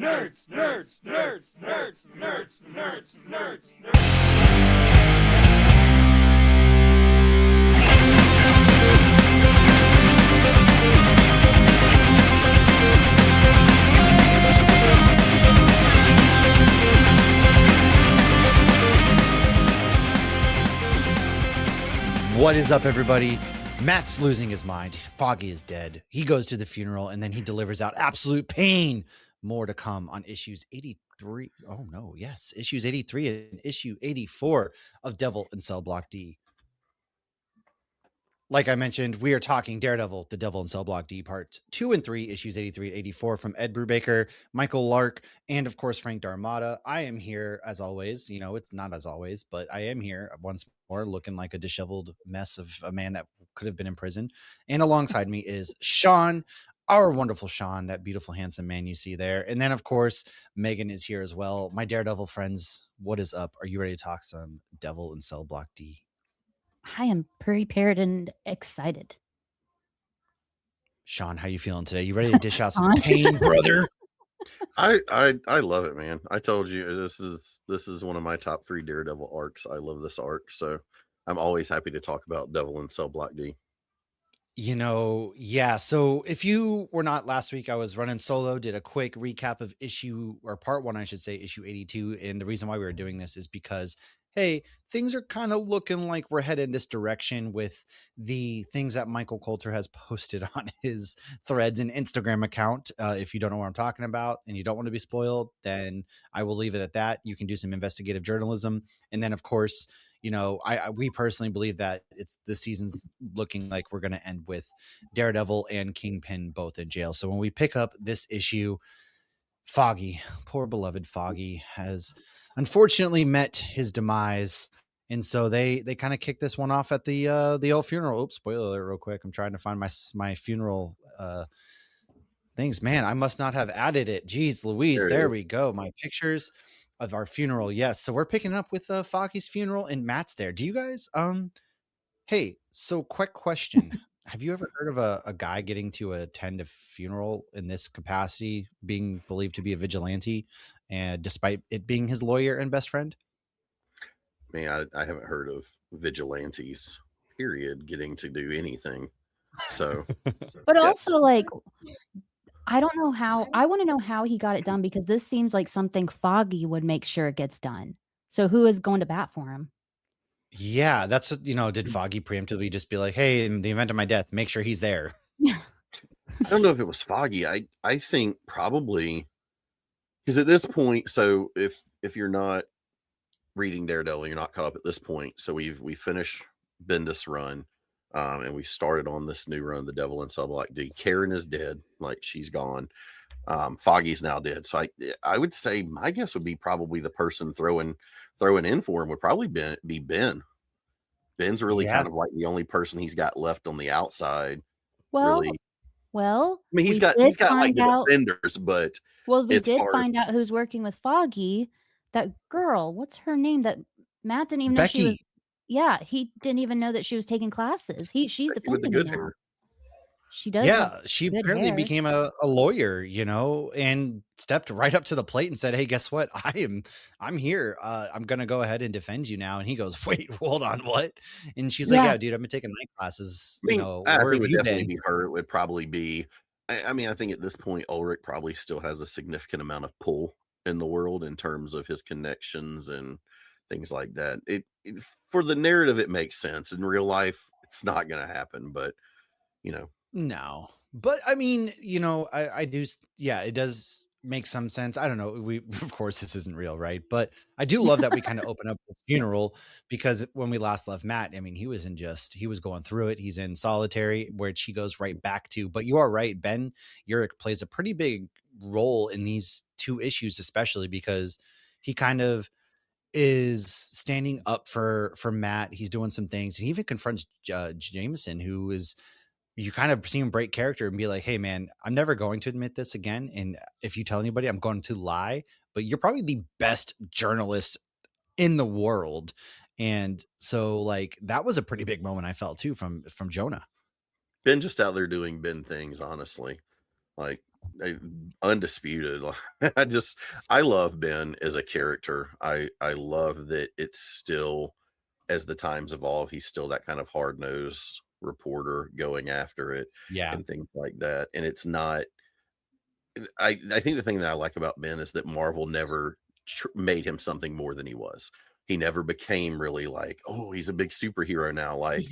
nerds, nerds, nerds, nerds, nerds, nerds, nerds, nerds. What is up, everybody? Matt's losing his mind. Foggy is dead. He goes to the funeral and then he delivers out absolute pain. More to come on issues 83. Oh, no. Yes. Issues 83 and issue 84 of Devil in Cell Block D. Like I mentioned, we are talking Daredevil, The Devil in Cell Block D, Part 2 and 3, issues 83 and 84 from Ed Brubaker, Michael Lark, and of course, Frank Darmada. I am here, as always. You know, it's not as always, but I am here once more looking like a disheveled mess of a man that could have been in prison. And alongside me is Shawn, our wonderful Shawn, that beautiful, handsome man you see there. And then, of course, Megan is here as well. My Daredevil friends, what is up? Are you ready to talk some Devil in Cell Block D? I am prepared and excited. Shawn, how you feeling today? You ready to dish out some pain, brother? I love it, man. I told you this is one of my top 3 Daredevil arcs. I love this arc, so I'm always happy to talk about Devil in Cell Block D. You know, yeah. So if you were not last week, I was running solo, did a quick recap of part 1, I should say, issue 82. And the reason why we were doing this is because, hey, things are kind of looking like we're headed in this direction with the things that Michael Coulter has posted on his Threads and Instagram account. If you don't know what I'm talking about and you don't want to be spoiled, then I will leave it at that. You can do some investigative journalism. And then, of course, you know, we personally believe that the season's looking like we're going to end with Daredevil and Kingpin both in jail. So when we pick up this issue, Foggy, poor beloved Foggy, has unfortunately met his demise. And so they kind of kick this one off at the old funeral. Oops, spoiler alert real quick. I'm trying to find my funeral things. Man, I must not have added it. Jeez Louise, there we go. My pictures of our funeral. Yes. So we're picking up with Foggy's funeral and Matt's there. Do you guys, hey, so quick question. Have you ever heard of a guy getting to attend a funeral in this capacity, being believed to be a vigilante, and despite it being his lawyer and best friend? Man, I haven't heard of vigilantes, period, getting to do anything. So, but also, like, I don't know how. I want to know how he got it done, because this seems like something Foggy would make sure it gets done. So who is going to bat for him? Yeah, that's, did Foggy preemptively just be like, hey, in the event of my death, make sure he's there? Yeah. I don't know if it was Foggy. I think probably, because at this point, so if you're not reading Daredevil, you're not caught up at this point. So we finished Bendis run. And we started on this new run, The Devil in Cell Block D. Karen is dead, like she's gone. Foggy's now dead. So I would say my guess would be probably the person throwing in for him would probably be Ben. Ben's really kind of like the only person he's got left on the outside. Well, really. I mean, he's got like the defenders, but we did find out who's working with Foggy. That girl, what's her name? That Matt didn't even know she was. Yeah, he didn't even know that she was taking classes. She's defending him now. Hair. She does. Yeah, she apparently became a lawyer, and stepped right up to the plate and said, "Hey, guess what? I'm here. I'm gonna go ahead and defend you now." And he goes, "Wait, hold on, what?" And she's like, "Yeah, dude, I've been taking night classes. I think it would definitely be her. It would probably be. I mean, I think at this point, Ulrich probably still has a significant amount of pull in the world in terms of his connections and things like that. It for the narrative, it makes sense. In real life, it's not going to happen, but no. But I mean, I do. Yeah, it does make some sense. I don't know. Of course, this isn't real, right? But I do love that we kind of open up this funeral, because when we last left Matt, I mean, he was going through it. He's in solitary, which he goes right back to. But you are right. Ben Urich plays a pretty big role in these 2 issues, especially because he kind of is standing up for Matt. He's doing some things. He even confronts Jameson, who is, you kind of see him break character and be like, hey man, I'm never going to admit this again. And if you tell anybody, I'm going to lie, but you're probably the best journalist in the world. And so like, that was a pretty big moment I felt too from Jonah. Ben just out there doing Ben things, honestly. Like undisputed. I love Ben as a character. I love that it's still, as the times evolve, he's still that kind of hard nosed reporter going after it Yeah. and things like that. And it's not. I think the thing that I like about Ben is that Marvel never made him something more than he was. He never became really like, oh, he's a big superhero now. Like,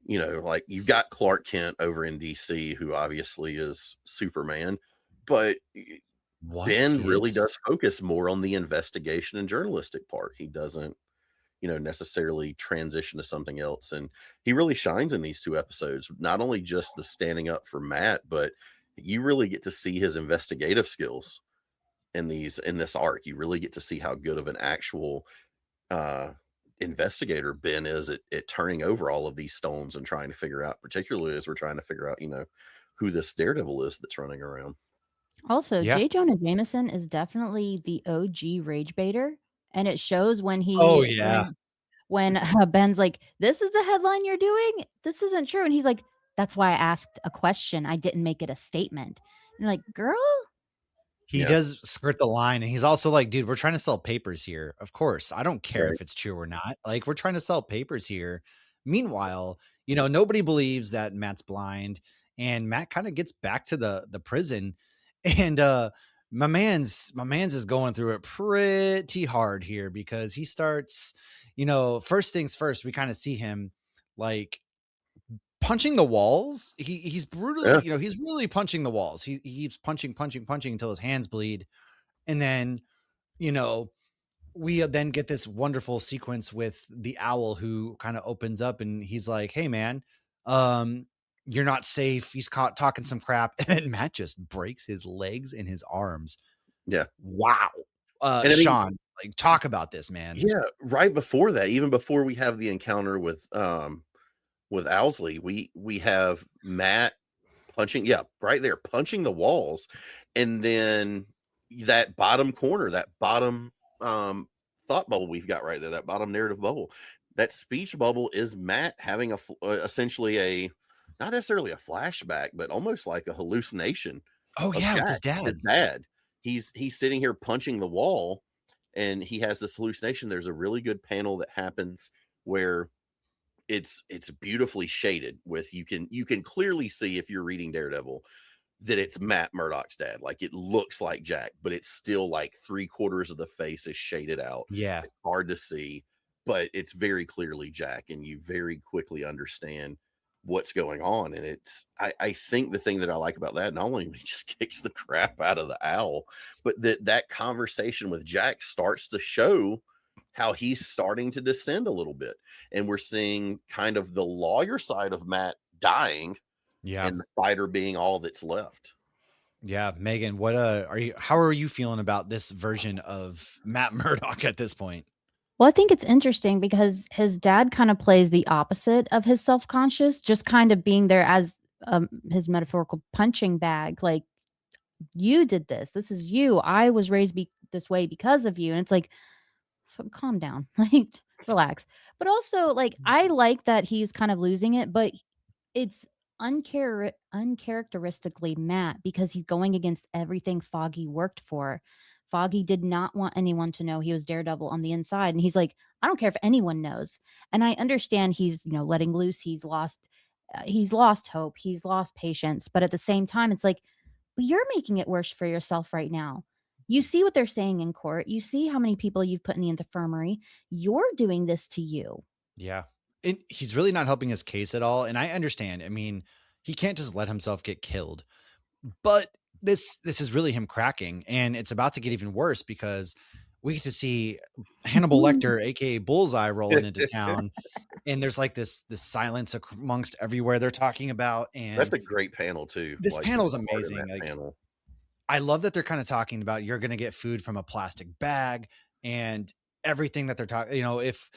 like you've got Clark Kent over in DC, who obviously is Superman, but What? Ben He really is? does focus more on the investigation and journalistic part. He doesn't, necessarily transition to something else. And he really shines in these 2 episodes, not only just the standing up for Matt, but you really get to see his investigative skills in this arc. You really get to see how good of an actual uh investigator Ben is at turning over all of these stones and trying to figure out, particularly as we're trying to figure out, who this Daredevil is that's running around. Also, Yeah. J. Jonah Jameson is definitely the OG rage baiter, and it shows when Oh, he yeah. when Ben's like, "This is the headline you're doing? This isn't true." And he's like, "That's why I asked a question. I didn't make it a statement." And you're like, "Girl?" He Yeah. does skirt the line, and he's also like, dude, we're trying to sell papers here. Of course. I don't care Right. if it's true or not. Like, we're trying to sell papers here. Meanwhile, nobody believes that Matt's blind, and Matt kind of gets back to the prison, and my man's is going through it pretty hard here because he starts, first things first, we kind of see him like punching the walls. He's brutally, Yeah. he's really punching the walls. He keeps punching until his hands bleed. And then, you know, we then get this wonderful sequence with the owl who kind of opens up and he's like, "Hey man, um, you're not safe." He's caught talking some crap, and then Matt just breaks his legs and his arms. Yeah. Wow. And I mean, Shawn, like, talk about this, man. yeah, right before that, even before we have the encounter with Owsley, we have Matt punching, yeah, right there, punching the walls, and then that bottom corner, that bottom thought bubble we've got right there, that bottom narrative bubble, that speech bubble is Matt having essentially a, not necessarily a flashback, but almost like a hallucination Oh of yeah, with his Jack, his dad. dad. He's sitting here punching the wall, and he has this hallucination. There's a really good panel that happens where it's beautifully shaded with, you can clearly see, if you're reading Daredevil, that it's Matt Murdock's dad. Like, it looks like Jack, but it's still like 3/4 of the face is shaded out. Yeah. It's hard to see, but it's very clearly Jack, and you very quickly understand what's going on. And I think the thing that I like about that, not only he just kicks the crap out of the owl, but that conversation with Jack starts to show how he's starting to descend a little bit. And we're seeing kind of the lawyer side of Matt dying, Yeah. and the fighter being all that's left. Yeah, Megan, how are you feeling about this version of Matt Murdock at this point? Well, I think it's interesting because his dad kind of plays the opposite of his self-conscious, just kind of being there as his metaphorical punching bag. Like, you did this. This is you. I was raised this way because of you. And it's like, so calm down, like, relax. But also, like, I like that he's kind of losing it, but it's uncharacteristically Matt because he's going against everything Foggy worked for. Foggy did not want anyone to know he was Daredevil on the inside. And he's like, I don't care if anyone knows. And I understand he's, letting loose. He's lost hope. He's lost patience. But at the same time, it's like, but you're making it worse for yourself right now. You see what they're saying in court. You see how many people you've put in the infirmary. You're doing this to you. Yeah. And he's really not helping his case at all. And I understand. I mean, he can't just let himself get killed. But this is really him cracking. And it's about to get even worse because we get to see Hannibal Lecter, aka Bullseye, rolling into town. And there's like this silence amongst everywhere they're talking about. And That's a great panel too. this Like, panel is just the art in amazing. that Like, panel. I love that they're kind of talking about you're going to get food from a plastic bag and everything that they're talking. If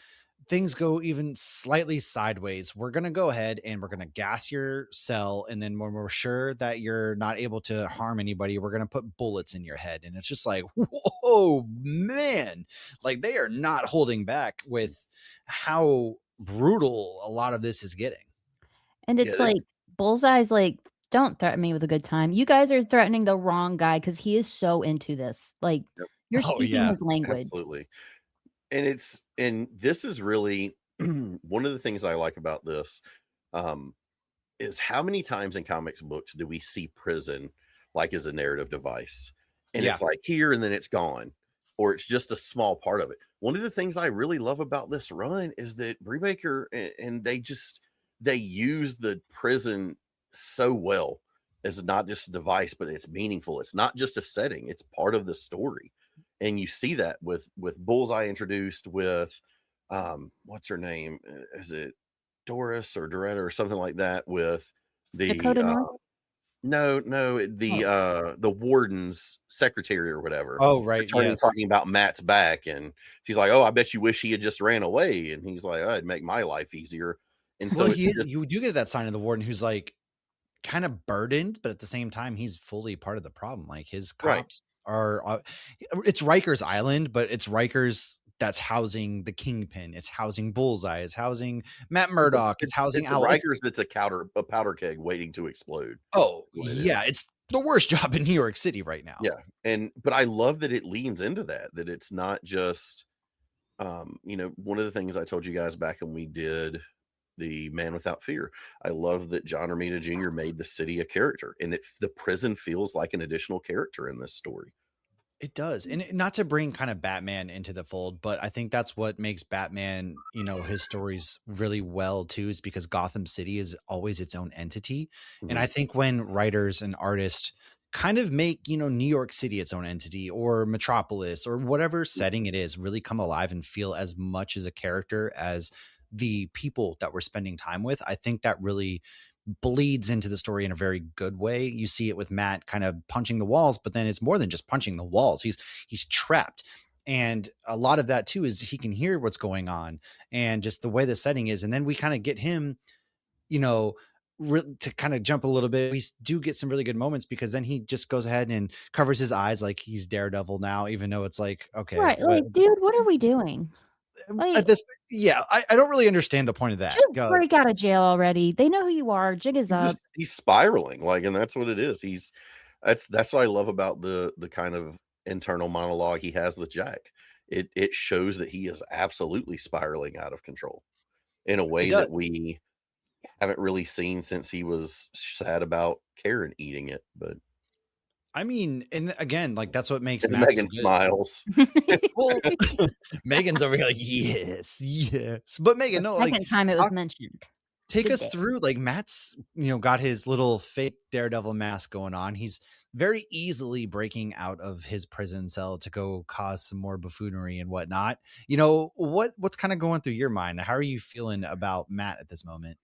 things go even slightly sideways, we're going to go ahead and we're going to gas your cell. And then when we're sure that you're not able to harm anybody, we're going to put bullets in your head. And it's just like, whoa, man, like they are not holding back with how brutal a lot of this is getting. And Yeah, it's like Bullseye's like Don't threaten me with a good time. You guys are threatening the wrong guy because he is so into this. Like, you're Oh, speaking yeah. his language. Absolutely. And this is really one of the things I like about this, is how many times in comics books do we see prison like as a narrative device? And Yeah. it's like here and then it's gone, or it's just a small part of it. One of the things I really love about this run is that Brubaker and they use the prison so well as not just a device, but it's meaningful. It's not just a setting, it's part of the story. And you see that with Bullseye introduced with what's her name? Is it Doris or Doretta or something like that with the Dakota North? no, the warden's secretary or whatever. Oh, right. Returning Yes. talking about Matt's back, and she's like, "Oh, I bet you wish he had just ran away." And he's like, "Oh, it'd make my life easier." And so Well, it's just you do get that sign of the warden who's like kind of burdened, but at the same time, he's fully part of the problem. Like his right. cops are, it's Riker's Island, but it's Riker's that's housing the Kingpin. It's housing Bullseye. It's housing Matt Murdock. It's housing It's Owl. Rikers that's a powder keg waiting to explode. Oh, Is what it yeah. is. It's the worst job in New York City right now. Yeah. But I love that it leans into that it's not just, one of the things I told you guys back when we did the Man Without Fear, I love that John Romita Jr. made the city a character, and the prison feels like an additional character in this story. It does. And not to bring kind of Batman into the fold, but I think that's what makes Batman, his stories really well too, is because Gotham City is always its own entity. Mm-hmm. And I think when writers and artists kind of make, New York City its own entity, or Metropolis, or whatever setting it is, really come alive and feel as much as a character as the people that we're spending time with, I think that really bleeds into the story in a very good way. You see it with Matt kind of punching the walls, but then it's more than just punching the walls. He's trapped. And a lot of that too is he can hear what's going on and just the way the setting is. And then we kind of get him, to kind of jump a little bit. We do get some really good moments because then he just goes ahead and covers his eyes like he's Daredevil now, even though it's like, okay, Right. Like, dude, what are we doing? Like, at this, yeah, I don't really understand the point of that. Just break out of jail already. They know who you are. Jig is up. He's spiraling, and that's what it is. That's what I love about the kind of internal monologue he has with Jack. It shows that he is absolutely spiraling out of control in a way that we haven't really seen since he was sad about Karen eating it. But I mean, and again, like that's what makes Megan smiles. Well, Megan's over here like, yes. But Megan, the no, second time it was mentioned. Take us through, like Matt's, got his little fake Daredevil mask going on. He's very easily breaking out of his prison cell to go cause some more buffoonery and whatnot. What's kind of going through your mind? How are you feeling about Matt at this moment?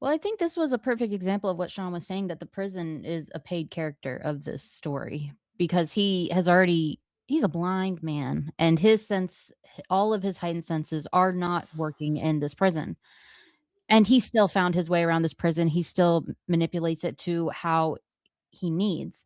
Well, I think this was a perfect example of what Shawn was saying, that the prison is a paid character of this story, because he's a blind man, and all of his heightened senses are not working in this prison. And he still found his way around this prison. He still manipulates it to how he needs.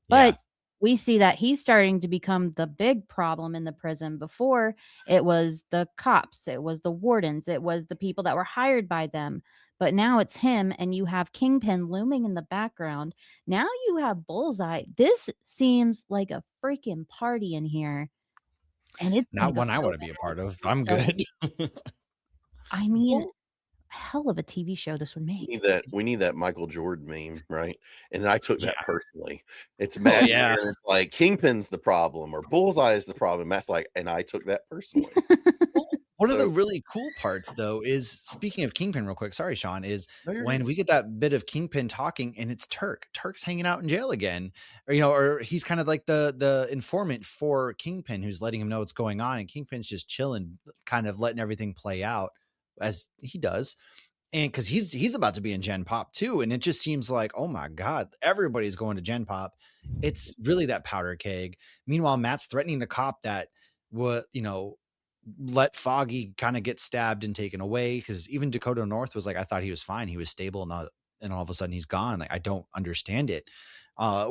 But we see that he's starting to become the big problem in the prison. Before, it was the cops, it was the wardens, it was the people that were hired by them. But now it's him, and you have Kingpin looming in the background. Now you have Bullseye. This seems like a freaking party in here. And it's not one I want to be a part of. I'm good. I mean, hell of a TV show this would make. We need that Michael Jordan meme, right? And then I took that personally. It's Matt, and it's like Kingpin's the problem or Bullseye is the problem. Matt's like, and I took that personally. One of the really cool parts, though, is speaking of Kingpin, real quick. Sorry, Shawn, is when we get that bit of Kingpin talking, and it's Turk. Turk's hanging out in jail again, or he's kind of like the informant for Kingpin, who's letting him know what's going on, and Kingpin's just chilling, kind of letting everything play out as he does. And because he's about to be in Gen Pop too, and it just seems like, oh my God, everybody's going to Gen Pop. It's really that powder keg. Meanwhile, Matt's threatening the cop that would, let Foggy kind of get stabbed and taken away, because even Dakota North was like, I thought he was fine, he was stable, and all of a sudden he's gone. Like, I don't understand it.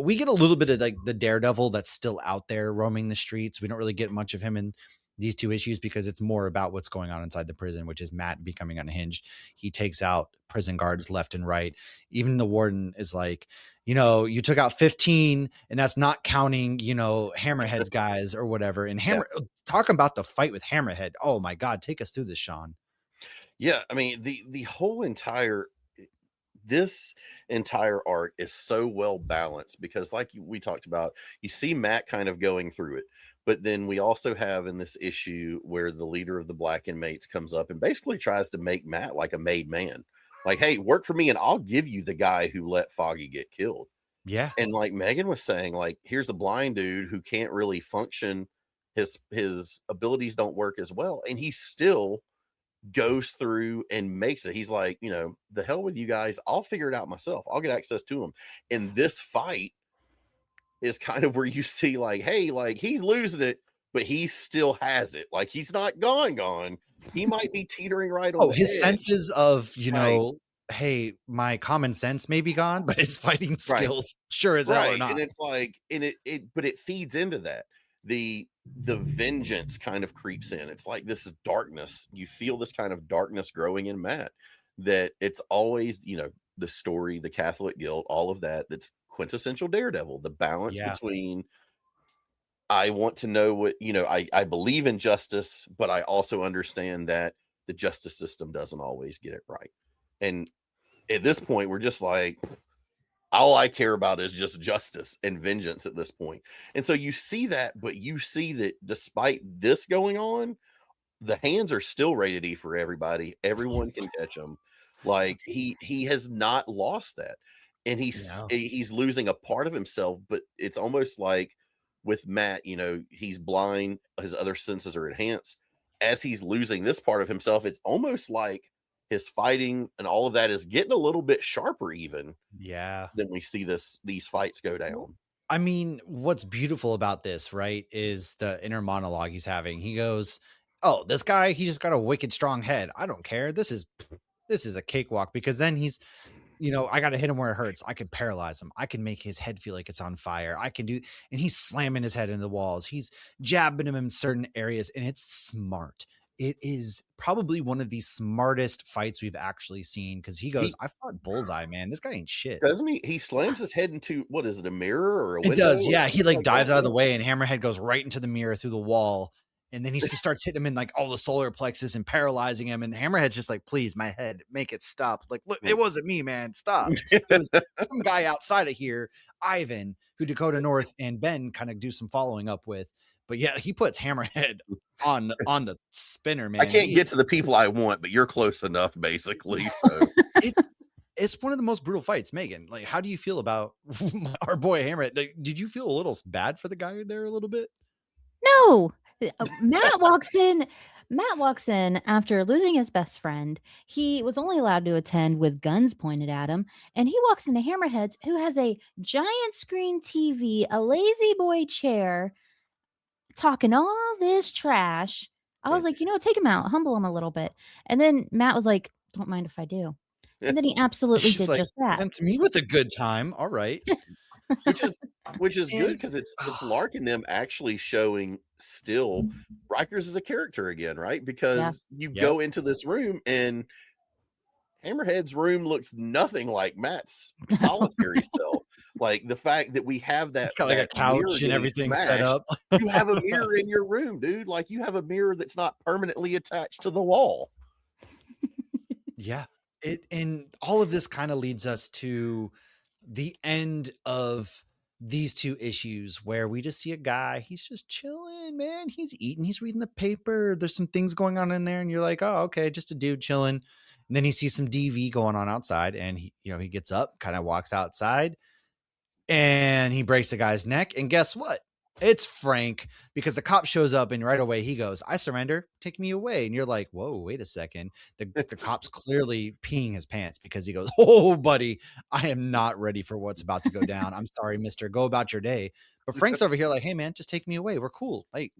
We get a little bit of like the Daredevil that's still out there roaming the streets. We don't really get much of him in these two issues because it's more about what's going on inside the prison, which is Matt becoming unhinged. He takes out prison guards left and right. Even the warden is like, you took out 15 and that's not counting, Hammerhead's guys or whatever. And talking about the fight with Hammerhead. Oh my God. Take us through this, Shawn. Yeah. I mean, the whole this entire arc is so well balanced because like we talked about, you see Matt kind of going through it, but then we also have in this issue where the leader of the black inmates comes up and basically tries to make Matt like a made man. Like, hey, work for me and I'll give you the guy who let Foggy get killed. Yeah. And like Megan was saying, like, here's a blind dude who can't really function. His abilities don't work as well. And he still goes through and makes it. He's like, the hell with you guys. I'll figure it out myself. I'll get access to him. And this fight is kind of where you see like, hey, like he's losing it, but he still has it. Like he's not gone. He might be teetering right on his edge. senses of, hey, my common sense may be gone, but his fighting skills sure as hell are not. And it's like, but it feeds into that. The vengeance kind of creeps in. It's like this darkness. You feel this kind of darkness growing in Matt, that it's always, the story, the Catholic guilt, all of that. That's quintessential Daredevil. The balance between, I want to know what, I believe in justice, but I also understand that the justice system doesn't always get it right. And at this point, we're just like, all I care about is just justice and vengeance at this point. And so you see that, but you see that despite this going on, the hands are still rated E for everybody. Everyone can catch them. Like he has not lost that. And he's losing a part of himself, but it's almost like with Matt, he's blind, his other senses are enhanced. As he's losing this part of himself, it's almost like his fighting and all of that is getting a little bit sharper even than we see these fights go down. I mean, what's beautiful about this, right, is the inner monologue he's having. He goes, oh, this guy, he just got a wicked strong head. I don't care. This is a cakewalk, because then he's, I got to hit him where it hurts. I can paralyze him. I can make his head feel like it's on fire. I can do, and he's slamming his head into the walls. He's jabbing him in certain areas, and it's smart. It is probably one of the smartest fights we've actually seen, because he goes, I fought Bullseye, man. This guy ain't shit. Doesn't he? He slams his head into, what is it, a mirror or a window? It does, yeah. He like dives out of the way, and Hammerhead goes right into the mirror through the wall. And then he just starts hitting him in like all the solar plexus and paralyzing him. And Hammerhead's just like, please, my head, make it stop. Like, look, it wasn't me, man. Stop. It was some guy outside of here, Ivan, who Dakota North and Ben kind of do some following up with. But yeah, he puts Hammerhead on the spinner, man. I can't get to the people I want, but you're close enough, basically. So it's one of the most brutal fights. Megan, like, how do you feel about our boy Hammerhead? Like, did you feel a little bad for the guy there a little bit? No. Matt walks in after losing his best friend. He was only allowed to attend with guns pointed at him. And he walks into Hammerhead's, who has a giant screen TV, a lazy boy chair, talking all this trash. I was like, take him out, humble him a little bit. And then Matt was like, don't mind if I do. And then he absolutely did just that. And to me with a good time. All right. which is good, because it's Lark and them actually showing still Rikers as a character again, right? Because you go into this room and Hammerhead's room looks nothing like Matt's solitary cell. Like the fact that we have that, it's got like a couch and everything set up. You have a mirror in your room, dude. Like you have a mirror that's not permanently attached to the wall. Yeah. And all of this kind of leads us to the end of these two issues, where we just see a guy, he's just chilling, man. He's eating, he's reading the paper. There's some things going on in there, and you're like, oh, okay, just a dude chilling. And then he sees some DV going on outside, and he gets up, kind of walks outside, and he breaks the guy's neck. And guess what? It's Frank, because the cop shows up, and right away he goes, I surrender, take me away. And you're like, whoa, wait a second. The cop's clearly peeing his pants, because he goes, oh, buddy, I am not ready for what's about to go down. I'm sorry, mister, go about your day. But Frank's over here like, hey, man, just take me away. We're cool. Like,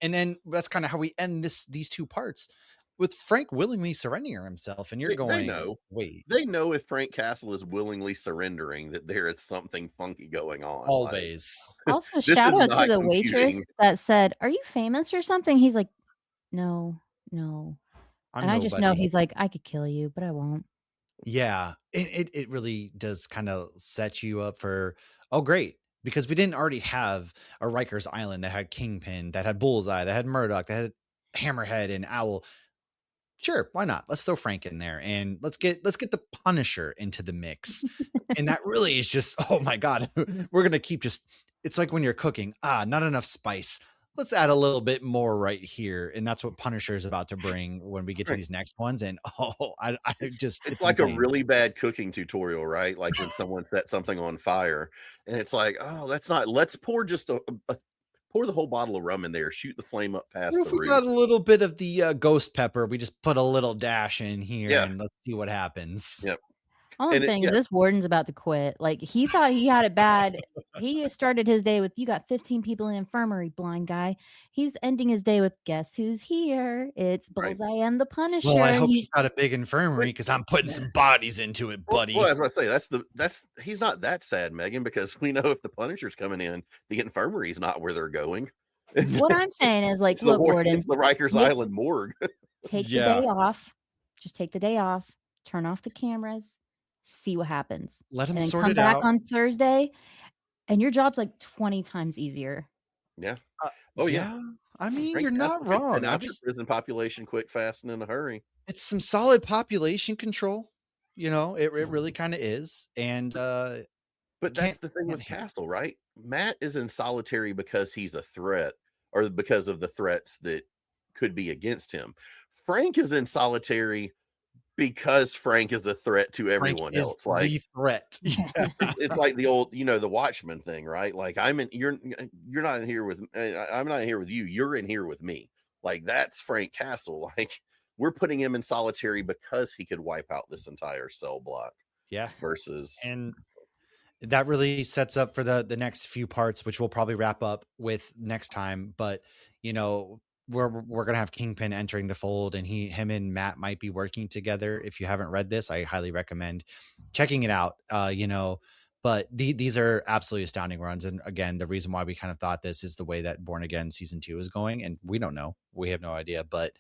and then that's kind of how we end these two parts. with Frank willingly surrendering himself, and you're They going, know. wait, They know if Frank Castle is willingly surrendering that there is something funky going on. Like, always. Also, this shout is out to not the computing. waitress that said, "Are you famous or something?" He's like, "No, no." I'm And I just know nobody. he's like, "I could kill you, but I won't." Yeah, it really does kind of set you up for, oh great, because we didn't already have a Rikers Island that had Kingpin, that had Bullseye, that had Murdoch, that had Hammerhead and Owl. Sure, why not? Let's throw Frank in there and let's get the Punisher into the mix. And that really is just, oh my God, we're gonna keep just, it's like when you're cooking, not enough spice. Let's add a little bit more right here. And that's what Punisher is about to bring when we get to Right. these next ones. And It's it's like a insane. really bad cooking tutorial, right? Like when someone sets something on fire and it's like, oh, that's not, let's pour just pour the whole bottle of rum in there, shoot the flame up past What the if we roof. got a little bit of the ghost pepper? We just put a little dash in here Yeah. and let's see what happens. Yep. All I'm saying is this warden's about to quit. Like, he thought he had it bad. He started his day with, "You got 15 people in infirmary, blind guy." He's ending his day with, "Guess who's here? It's Right. Bullseye and the Punisher." Well, I And hope he you've got a big infirmary because I'm putting some bodies into it, buddy. Well, as I say, that's he's not that sad, Megan, because we know if the Punisher's coming in, the infirmary's not where they're going. what I'm saying is, like, It's look, Warden, it's the Rikers take Island morgue. take the Yeah. day off. Just take the day off, turn off the cameras, see what happens, Let him and then sort come it back out. on Thursday, and your job's like 20 times easier. Yeah. Uh, Oh yeah. I mean, Frank you're not Castle could wrong. thin out your prison population quick, fast, and in a hurry. It's some solid population control. You know, it really kind of is. And But that's the thing with Castle, right? Matt is in solitary because he's a threat, or because of the threats that could be against him. Frank is in solitary because Frank is a threat to everyone Frank else. is Like, the threat. it's like the old, the Watchmen thing, right? Like, you're not in here with, I'm not in here with you. You're in here with me. Like, that's Frank Castle. Like, we're putting him in solitary because he could wipe out this entire cell block. Yeah. Versus, and that really sets up for the next few parts, which we'll probably wrap up with next time. But you know, we're gonna have Kingpin entering the fold, and him and Matt might be working together. If you haven't read this, I highly recommend checking it out. You know, but these are absolutely astounding runs. And again, the reason why we kind of thought this is the way that Born Again season 2 is going, and we don't know, we have no idea. But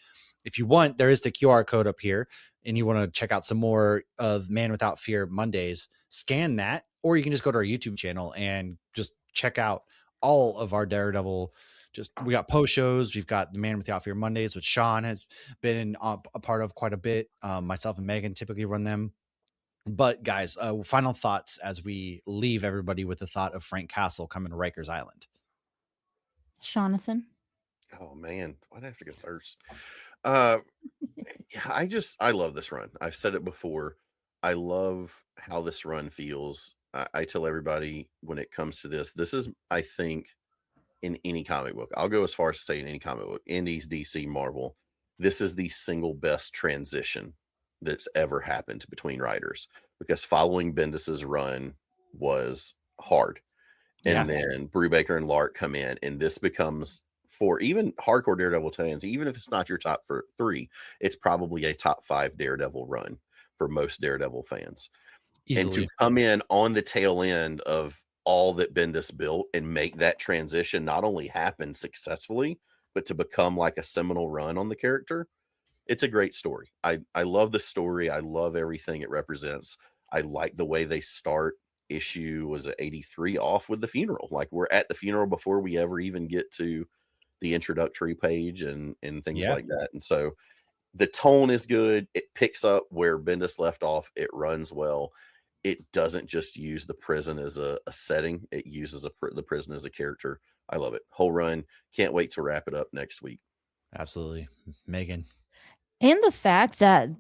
if you want, there is the QR code up here, and you want to check out some more of Man Without Fear Mondays, scan that, or you can just go to our YouTube channel and just check out all of our Daredevil. We got post shows. We've got the Man Without Fear Mondays, which Shawn has been a part of quite a bit. Myself and Megan typically run them. But guys, final thoughts as we leave everybody with the thought of Frank Castle coming to Rikers Island. Jonathan. Oh man, why'd I have to go first? Yeah, I love this run. I've said it before. I love how this run feels. I tell everybody when it comes to this is, I think, in any comic book, I'll go as far as to say in any comic book, Indies, DC, Marvel, this is the single best transition that's ever happened between writers, because following Bendis's run was hard. And then Brubaker and Lark come in, and this becomes, for even hardcore Daredevil fans, even if it's not your top 3, it's probably a top 5 Daredevil run for most Daredevil fans. Easily. And to come in on the tail end of all that Bendis built and make that transition not only happen successfully, but to become like a seminal run on the character, it's a great story. I love the story. I love everything it represents. I like the way they start issue, was it 83, off with the funeral. Like, we're at the funeral before we ever even get to the introductory page and things like that. And so the tone is good. It picks up where Bendis left off. It runs well. It doesn't just use the prison as a setting. It uses the prison as a character. I love it. Whole run. Can't wait to wrap it up next week. Absolutely. Megan. And the fact that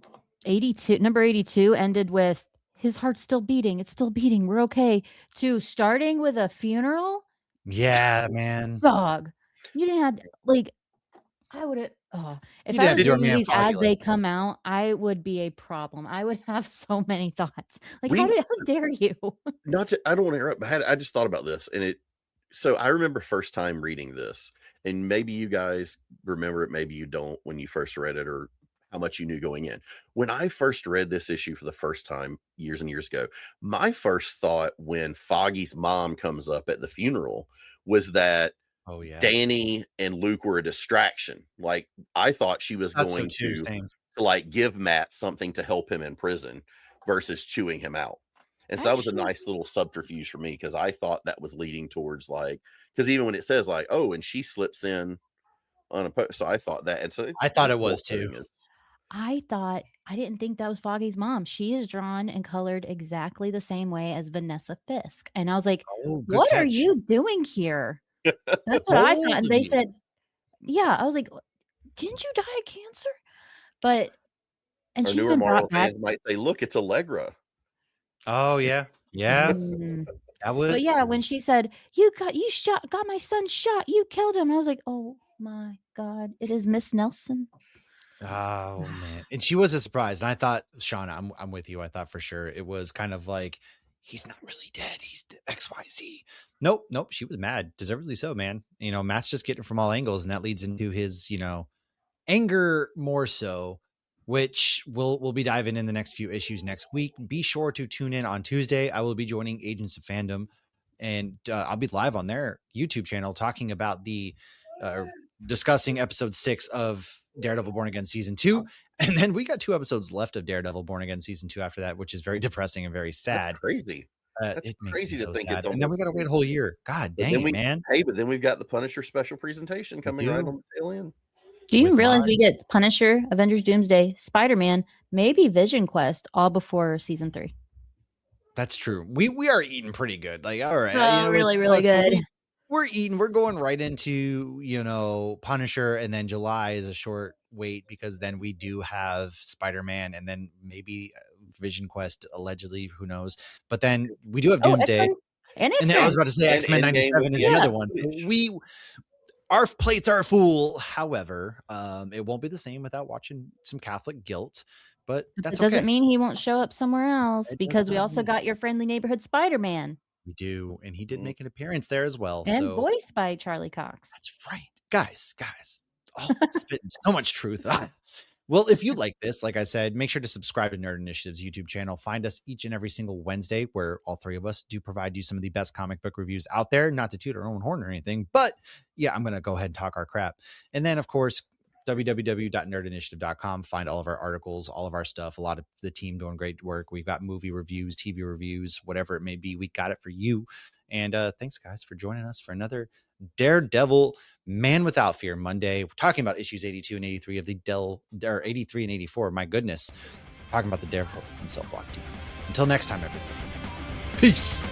number 82 ended with his heart's still beating. It's still beating. We're okay. To starting with a funeral. Yeah, man. Dog. You didn't have, like, I would have, if I was doing these as they come out, I would be a problem. I would have so many thoughts. Like, how dare you? I don't want to interrupt, but I just thought about this, and so I remember first time reading this, and maybe you guys remember it, maybe you don't when you first read it, or how much you knew going in. When I first read this issue for the first time years and years ago, my first thought when Foggy's mom comes up at the funeral was that Oh yeah, Danny and Luke were a distraction. Like, I thought she was thought so going too. to Same. like give Matt something to help him in prison versus chewing him out. And so that was a Actually, nice little subterfuge for me, because I thought that was leading towards like, because even when it says like, oh, and she slips in unopposed, so I thought that, and so I thought just it the whole was too. thing is, I didn't think that was Foggy's mom. She is drawn and colored exactly the same way as Vanessa Fisk. And I was like, Oh, good what are catch. you doing here? That's what I thought. And they Holy. said, yeah. I was like, didn't you die of cancer? But, and our she's newer been Marvel brought back. fans might say, look, it's Allegra. Oh yeah, yeah. Mm. That But would. yeah, when she said, got my son shot, you killed him. I was like, oh my God, it is Miss Nelson. Oh man, and she was a surprise. And I thought, Shawn, I'm with you. I thought for sure it was kind of like he's not really dead. He's XYZ. Nope. She was mad, deservedly so, man. You know, Matt's just getting it from all angles, and that leads into his, anger more so, which we'll be diving in the next few issues next week. Be sure to tune in on Tuesday. I will be joining Agents of Fandom, and I'll be live on their YouTube channel talking about the discussing episode 6 of Daredevil Born Again season 2, and then we got 2 episodes left of Daredevil Born Again season 2 after that, which is very depressing and very sad. That's crazy. That's It makes crazy me to so think sad. it's And then we almost. got to wait a whole year. God But dang then it, man. but then we've got the Punisher special presentation coming right on the tail end. Do you With realize Mod. we get Punisher, Avengers Doomsday, Spider-Man, maybe Vision Quest all before season 3? That's true. We are eating pretty good. Like, all right, Oh, really, it really sucks, but good. we're eating. We're going right into Punisher, and then July is a short wait because then we do have Spider-Man, and then maybe Vision Quest allegedly. Who knows? But then we do have Oh, Doomsday, X-Men and and then I was X-Men. about to say And X-Men Endgame will 97 is be the Yeah. other one. So huge. our plates are full. However, it won't be the same without watching some Catholic guilt. But that's It doesn't okay. mean he won't show up somewhere else, It does because we not also mean- got your friendly neighborhood Spider-Man We do, and he did Mhm. make an appearance there as well. and So voiced by Charlie Cox. that's right, guys. Oh, spitting so much truth. Well, if you like this, like I said, make sure to subscribe to Nerd Initiative's YouTube channel. Find us each and every single Wednesday, where all 3 of us do provide you some of the best comic book reviews out there. Not to toot our own horn or anything, but yeah, I'm going to go ahead and talk our crap. And then, of course, www.nerdinitiative.com. Find all of our articles, all of our stuff. A lot of the team doing great work. We've got movie reviews, TV reviews, whatever it may be. We got it for you. And thanks, guys, for joining us for another Daredevil Man Without Fear Monday. We're talking about issues 82 and 83 of or 83 and 84. My goodness. Talking about the Daredevil and Cell Block team. Until next time, everybody. Peace.